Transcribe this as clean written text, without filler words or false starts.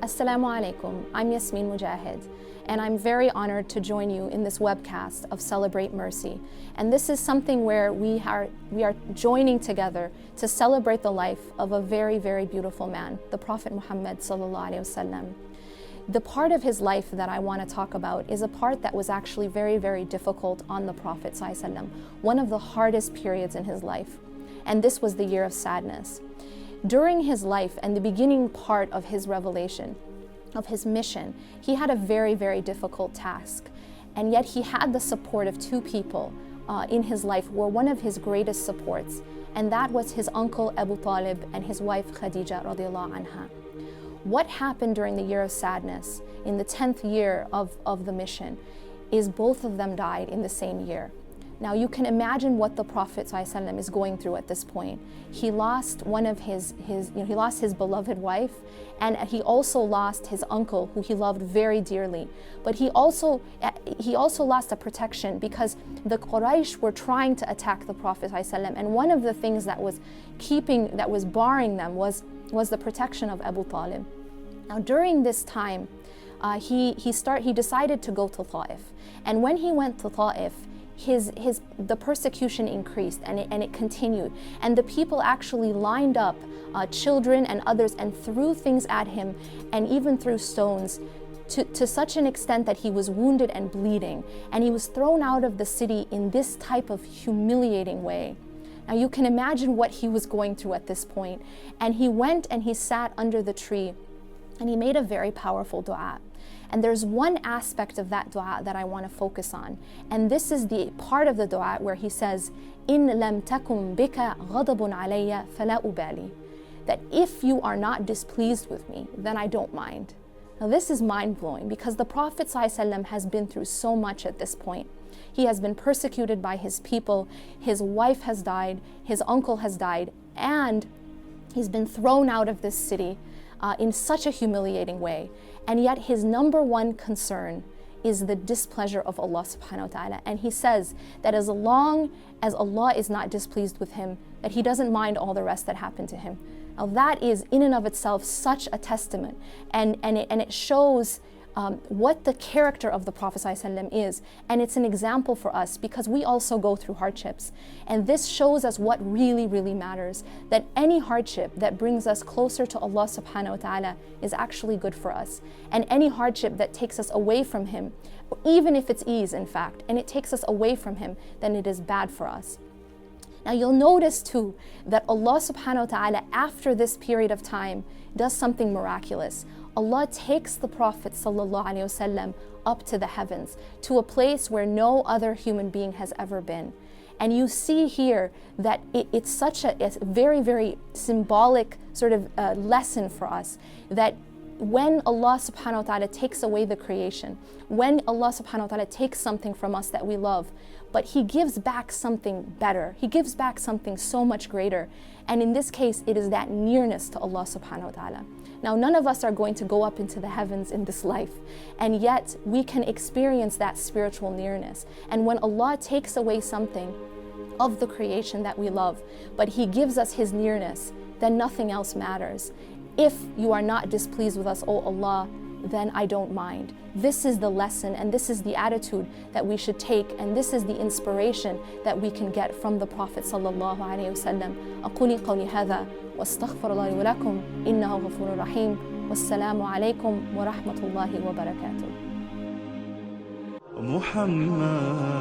Assalamu alaikum, I'm Yasmin Mogahed, and I'm very honored to join you in this webcast of Celebrate Mercy. And this is something where we are joining together to celebrate the life of a very, very beautiful man, the Prophet Muhammad sallallahu alaihi wasallam. The part of his life that I want to talk about is a part that was actually very, very difficult on the Prophet sallallahu alaihi wasallam, one of the hardest periods in his life. And this was the year of sadness. During his life and the beginning part of his revelation, of his mission, he had a very, very difficult task. And yet he had the support of two people in his life who were one of his greatest supports. And that was his uncle Abu Talib and his wife Khadija radiallahu anha. What happened during the year of sadness, in the 10th year of the mission, is both of them died in the same year. Now you can imagine what the Prophet ﷺ is going through at this point. He lost one of he lost his beloved wife, and he also lost his uncle who he loved very dearly. But he also lost a protection because the Quraysh were trying to attack the Prophet ﷺ, and one of the things that was barring them was the protection of Abu Talib. Now during this time, he decided to go to Ta'if, and when he went to Ta'if, the persecution increased and it continued, and the people actually lined up children and others and threw things at him, and even threw stones to such an extent that he was wounded and bleeding, and he was thrown out of the city in this type of humiliating way. Now you can imagine what he was going through at this point. And he went and he sat under the tree and he made a very powerful dua. And there's one aspect of that dua that I want to focus on. And this is the part of the dua where he says, "In lam takum bika ghadabun alayya fala ubali." That if you are not displeased with me, then I don't mind. Now this is mind-blowing because the Prophet ﷺ has been through so much at this point. He has been persecuted by his people, his wife has died, his uncle has died, and he's been thrown out of this city in such a humiliating way. And yet his number one concern is the displeasure of Allah subhanahu wa ta'ala. And he says that as long as Allah is not displeased with him, that he doesn't mind all the rest that happened to him. Now that is in and of itself such a testament, and it shows what the character of the Prophet ﷺ is, and it's an example for us because we also go through hardships, and this shows us what really, really matters, that any hardship that brings us closer to Allah subhanahu wa ta'ala is actually good for us, and any hardship that takes us away from Him, even if it's ease in fact, and it takes us away from Him, then it is bad for us. Now you'll notice too that Allah subhanahu wa ta'ala after this period of time does something miraculous. Allah takes the Prophet sallallahu alaihi wasallam up to the heavens, to a place where no other human being has ever been. And you see here that it's such a very, very symbolic sort of lesson for us, that when Allah subhanahu wa ta'ala takes away the creation, when Allah subhanahu wa ta'ala takes something from us that we love, but He gives back something better. He gives back something so much greater. And in this case, it is that nearness to Allah subhanahu wa ta'ala. Now, none of us are going to go up into the heavens in this life, and yet we can experience that spiritual nearness. And when Allah takes away something of the creation that we love, but He gives us His nearness, then nothing else matters. If you are not displeased with us, O Allah, then I don't mind. This is the lesson, and this is the attitude that we should take, and this is the inspiration that we can get from the Prophet sallallahu alaihi wasallam. أقولي قولي هذا واستغفر الله لي ولكم إنه غفور رحيم والسلام عليكم ورحمة الله وبركاته. محمد